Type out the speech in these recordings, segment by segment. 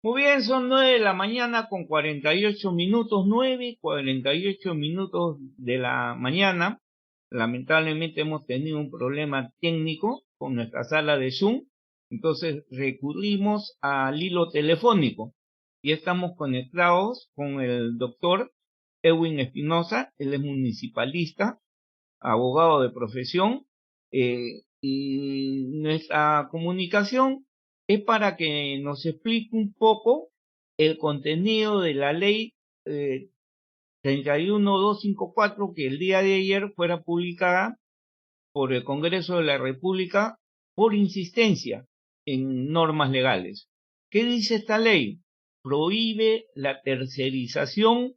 Muy bien, son 9 de la mañana con 48 minutos, 9:48 de la mañana. Lamentablemente hemos tenido un problema técnico con nuestra sala de Zoom, entonces recurrimos al hilo telefónico y estamos conectados con el doctor Edwin Espinosa. Él es municipalista, abogado de profesión, y nuestra comunicación es para que nos explique un poco el contenido de la ley 31254, que el día de ayer fuera publicada por el Congreso de la República por insistencia en normas legales. ¿Qué dice esta ley? Prohíbe la tercerización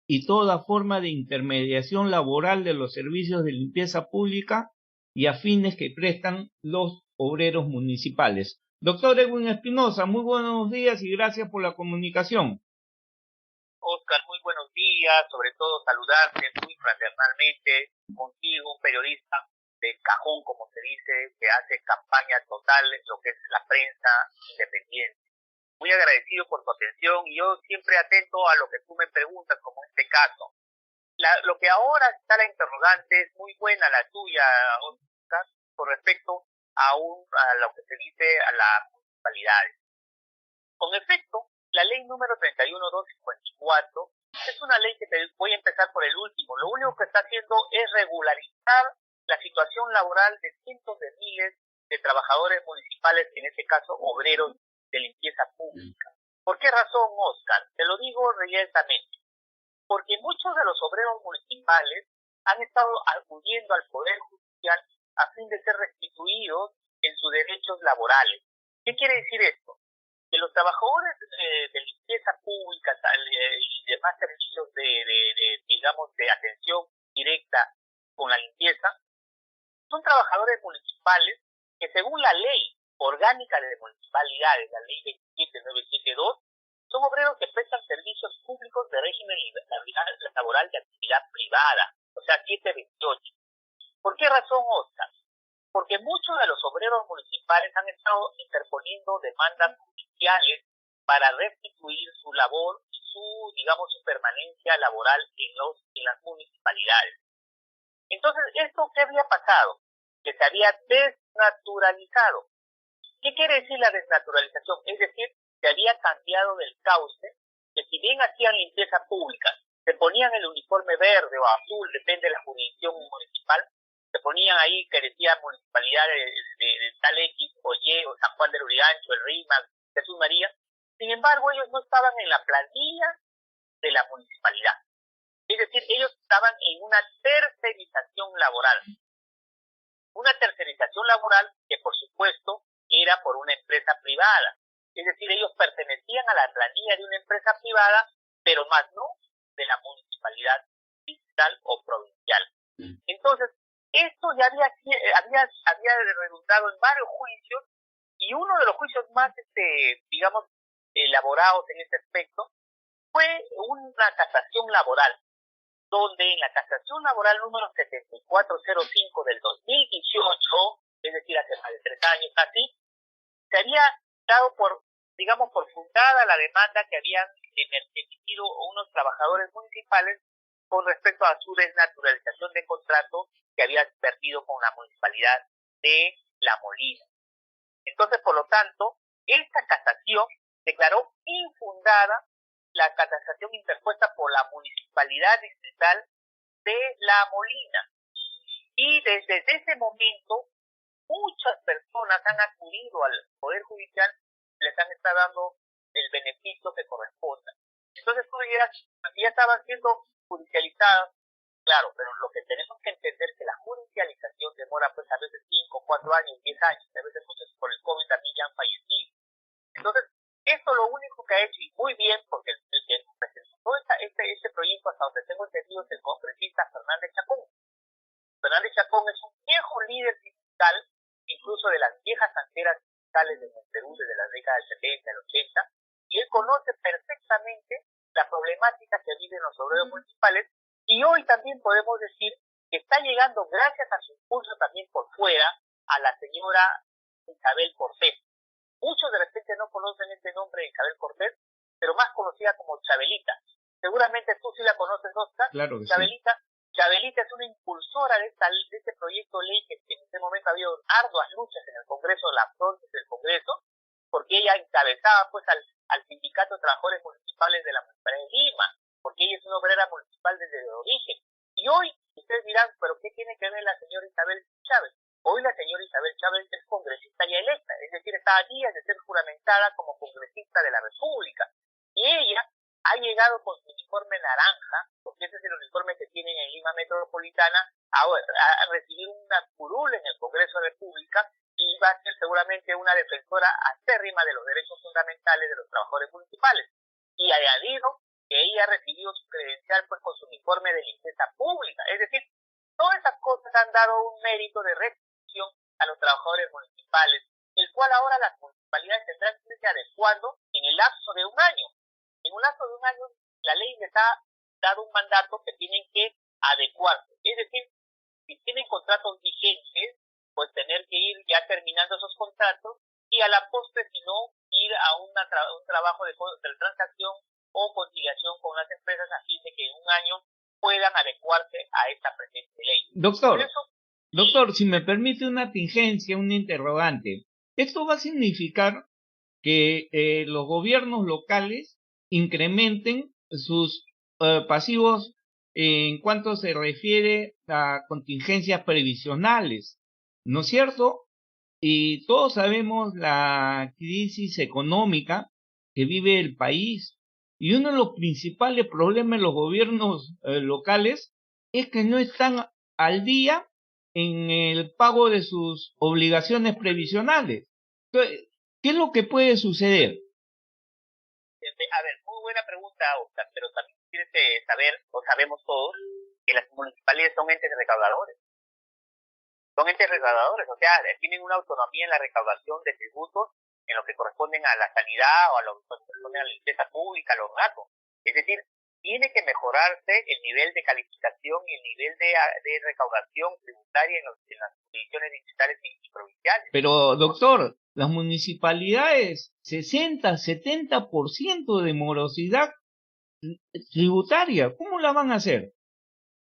y toda forma de intermediación laboral de los servicios de limpieza pública y afines que prestan los obreros municipales. Doctor Edwin Espinosa, muy buenos días y gracias por la comunicación. Oscar, muy buenos días, sobre todo saludarte muy fraternalmente contigo, un periodista de cajón, como se dice, que hace campaña total en lo que es la prensa independiente. Muy agradecido por tu atención y yo siempre atento a lo que tú me preguntas, como en este caso. Lo que ahora está la interrogante es muy buena la tuya, Oscar, con respecto a lo que se dice a las municipalidades. Con efecto, la ley número 31254 es una ley que voy a empezar por el último. Lo único que está haciendo es regularizar la situación laboral de cientos de miles de trabajadores municipales, en este caso obreros de limpieza pública. ¿Por qué razón, Oscar? Te lo digo directamente. Porque muchos de los obreros municipales han estado acudiendo al Poder Judicial a fin de ser restituidos en sus derechos laborales. ¿Qué quiere decir esto? Que los trabajadores de limpieza pública y demás servicios digamos, de atención directa con la limpieza, son trabajadores municipales que según la ley orgánica de municipalidades, la ley 27972, son obreros que prestan servicios públicos de régimen laboral de actividad privada, o sea, 728. ¿Por qué razón, Oscar? Porque muchos de los obreros municipales han estado interponiendo demandas judiciales para restituir su labor y su permanencia laboral en las municipalidades. Entonces, ¿esto qué había pasado? Que se había desnaturalizado. ¿Qué quiere decir la desnaturalización? Es decir, se había cambiado del cauce, que si bien hacían limpieza pública, se ponían el uniforme verde o azul, depende de la jurisdicción municipal, se ponían ahí que decía municipalidad de tal X o Y, o San Juan del Urigancho, el RIMAC, Jesús María. Sin embargo, ellos no estaban en la plantilla de la municipalidad. Es decir, ellos estaban en una tercerización laboral. Una tercerización laboral que, por supuesto, era por una empresa privada. Es decir, ellos pertenecían a la planilla de una empresa privada, pero más no de la municipalidad distrital o provincial. Entonces, esto ya había redundado en varios juicios, y uno de los juicios más, elaborados en este aspecto fue una casación laboral, donde en la casación laboral número 7405 del 2018, es decir, hace más de 3 años casi, se había dado por fundada la demanda que habían emitido unos trabajadores municipales con respecto a su desnaturalización de contrato que había vertido con la municipalidad de La Molina. Entonces, por lo tanto, esta casación declaró infundada la casación interpuesta por la municipalidad distrital de La Molina. Y desde ese momento, muchas personas han acudido al Poder Judicial y les han estado dando el beneficio que corresponda. Entonces tú dirás, ya estaban siendo judicializadas, claro, pero lo que tenemos que entender es que la judicialización demora pues a veces 5, 4 años, 10 años, a veces muchos por el COVID también ya han fallecido. Entonces, esto lo único que ha hecho, y muy bien, porque el que presentó este proyecto, hasta donde tengo entendido, es el congresista Fernández Chacón. Fernández Chacón es un viejo líder sindical, incluso de las viejas anteras sindicales de Perú desde las décadas del 70, del 80, y él conoce perfectamente la problemática que viven los obreros municipales, y hoy también podemos decir que está llegando, gracias a su impulso también por fuera, a la señora Isabel Cortés. Muchos de repente no conocen este nombre de Isabel Cortés, pero más conocida como Chabelita. Seguramente tú sí la conoces, Oscar. Claro que Chabelita, sí. Chabelita es una impulsora de este proyecto de ley que en este momento ha habido arduas luchas en el Congreso, las frontes del Congreso, porque ella encabezaba pues al Sindicato de Trabajadores Municipales de la Municipalidad de Lima, porque ella es una obrera municipal desde el origen. Y hoy ustedes dirán, ¿pero qué tiene que ver la señora Isabel Chávez? Hoy la señora Isabel Chávez es congresista ya electa, es decir, está a días de ser juramentada como congresista de la República. Y ella ha llegado con su uniforme naranja, porque ese es el uniforme que tienen en Lima Metropolitana, a recibir una curul en el Congreso de la República y va a ser seguramente una defensora acérrima de los derechos fundamentales de los trabajadores municipales. Y añadido que ella ha recibido su credencial pues con su uniforme de limpieza pública. Es decir, todas esas cosas han dado un mérito de retribución a los trabajadores municipales, el cual ahora las municipalidades tendrán que irse adecuando en el lapso de un año. En un lapso de un año, la ley les ha dado un mandato que tienen que adecuarse. Es decir, si tienen contratos vigentes, pues tener que ir ya terminando esos contratos y a la postre, si no, ir a un trabajo de transacción o conciliación con las empresas a fin de que en un año puedan adecuarse a esta presente ley. Doctor, si me permite una tingencia, un interrogante, ¿esto va a significar que los gobiernos locales incrementen sus pasivos en cuanto se refiere a contingencias previsionales? ¿No es cierto? Y todos sabemos la crisis económica que vive el país. Y uno de los principales problemas de los gobiernos locales es que no están al día en el pago de sus obligaciones previsionales. Entonces, ¿qué es lo que puede suceder? A ver, muy buena pregunta, Oscar, pero también tienes que saber, o sabemos todos, que las municipalidades son entes recaudadores. Son entes recaudadores, o sea, tienen una autonomía en la recaudación de tributos en lo que corresponden a la sanidad o a lo que corresponde a la limpieza pública, a los gastos. Es decir, tiene que mejorarse el nivel de calificación y el nivel de recaudación tributaria en las jurisdicciones distritales y provinciales. Pero, doctor, las municipalidades, 60-70% de morosidad tributaria, ¿cómo la van a hacer?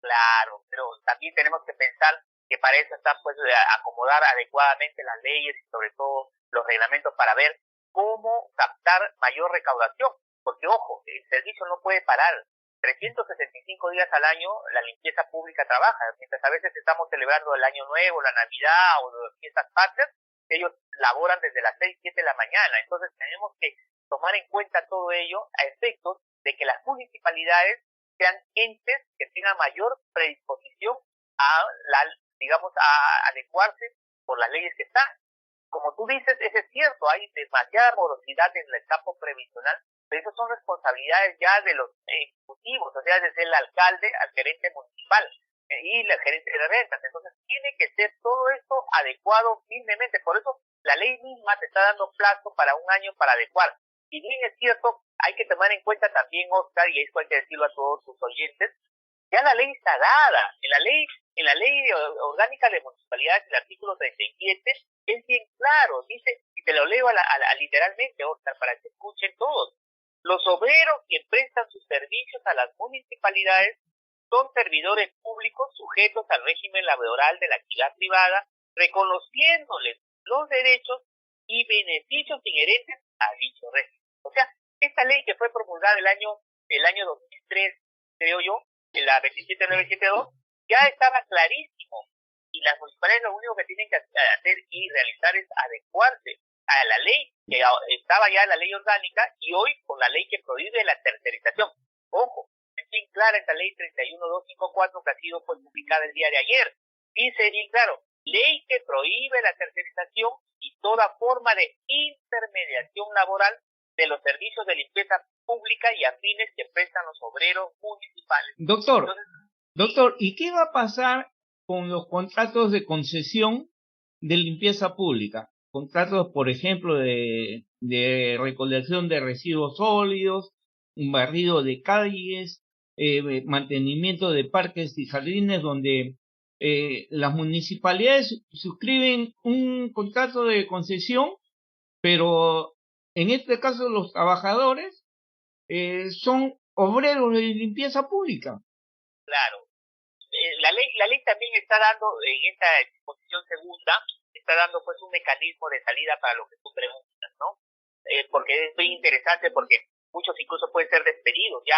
Claro, pero también tenemos que pensar que para eso está pues acomodar adecuadamente las leyes y sobre todo los reglamentos para ver cómo captar mayor recaudación, porque ojo, el servicio no puede parar. 365 días al año la limpieza pública trabaja, mientras a veces estamos celebrando el Año Nuevo, la Navidad o las fiestas patrias, ellos laboran desde las 6, 7 de la mañana. Entonces tenemos que tomar en cuenta todo ello a efectos de que las municipalidades sean entes que tengan mayor predisposición a adecuarse por las leyes que están. Como tú dices, eso es cierto, hay demasiada morosidad en el campo previsional, pero esas son responsabilidades ya de los ejecutivos, o sea, desde el alcalde al gerente municipal y el gerente de rentas. Entonces tiene que ser todo esto adecuado firmemente. Por eso la ley misma te está dando plazo para un año para adecuar. Si bien es cierto, hay que tomar en cuenta también, Oscar, y esto hay que decirlo a todos tus oyentes, ya la ley está dada. En la ley orgánica de municipalidades, el artículo 37, es bien claro, dice, y te lo leo literalmente, Oscar, para que escuchen todos. Los obreros que prestan sus servicios a las municipalidades son servidores públicos sujetos al régimen laboral de la actividad privada, reconociéndoles los derechos y beneficios inherentes a dicho régimen. O sea, esta ley que fue promulgada el año 2003, creo yo, en la 27972, ya estaba clarísimo. Y las municipalidades lo único que tienen que hacer y realizar es adecuarse a la ley, que estaba ya en la ley orgánica, y hoy con la ley que prohíbe la tercerización. Ojo, es bien clara esta ley 31254 que ha sido pues, publicada el día de ayer. Dice bien claro, ley que prohíbe la tercerización y toda forma de intermediación laboral de los servicios de limpieza pública y afines que prestan los obreros municipales. Doctor, ¿y qué va a pasar con los contratos de concesión de limpieza pública? Contratos, por ejemplo, de recolección de residuos sólidos, un barrido de calles, mantenimiento de parques y jardines, donde las municipalidades suscriben un contrato de concesión pero en este caso los trabajadores son obreros de limpieza pública. Claro. La ley también está dando, en esta disposición segunda, está dando pues un mecanismo de salida para lo que tú preguntas, ¿no? Porque es muy interesante, porque muchos incluso pueden ser despedidos ya,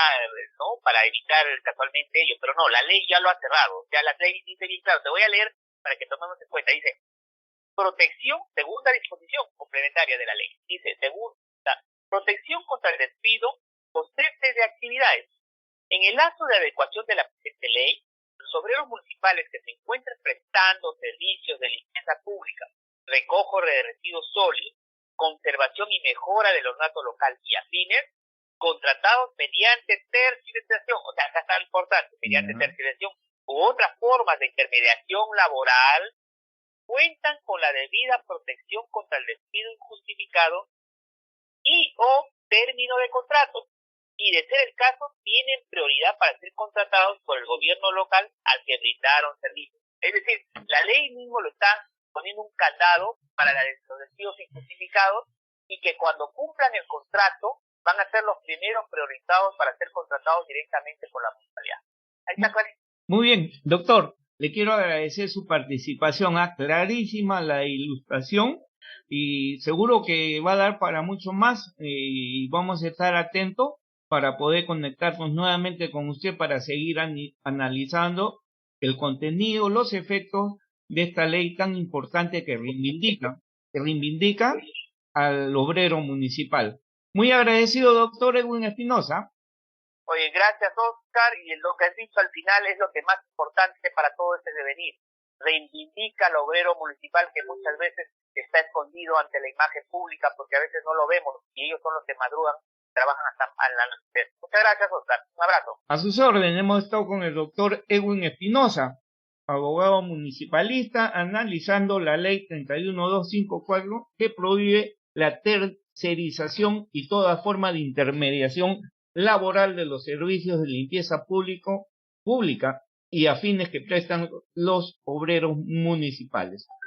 ¿no? Para evitar casualmente ello, pero no, la ley ya lo ha cerrado, ya la ley dice bien claro, te voy a leer para que tomemos en cuenta, dice, protección, segunda disposición complementaria de la ley, dice, segunda, protección contra el despido o cese de actividades. En el lapso de adecuación de la presente ley, los obreros municipales que se encuentren prestando servicios de limpieza pública, recojo de residuos sólidos, conservación y mejora del ornato local y afines, contratados mediante tercerización, o sea, acá está lo importante, mediante tercerización u otras formas de intermediación laboral, cuentan con la debida protección contra el despido injustificado y o término de contrato, y de ser el caso, tienen prioridad para ser contratados por el gobierno local al que brindaron servicios. Es decir, la ley mismo lo está poniendo un candado para los despidos injustificados y que cuando cumplan el contrato van a ser los primeros priorizados para ser contratados directamente por la municipalidad. Ahí está clarísimo. Muy bien, doctor, le quiero agradecer su participación, clarísima la ilustración y seguro que va a dar para mucho más y vamos a estar atentos para poder conectarnos nuevamente con usted para seguir analizando el contenido, los efectos de esta ley tan importante que reivindica al obrero municipal. Muy agradecido, doctor Edwin Espinosa. Oye, gracias, Oscar, y lo que has dicho al final es lo que más importante para todo este devenir. Reivindica al obrero municipal que muchas veces está escondido ante la imagen pública porque a veces no lo vemos y ellos son los que madrugan, trabajan hasta a la noche. Muchas gracias, Oscar. Un abrazo. A sus órdenes, hemos estado con el doctor Edwin Espinosa, abogado municipalista, analizando la ley 31254 que prohíbe la tercerización y toda forma de intermediación laboral de los servicios de limpieza pública y afines que prestan los obreros municipales.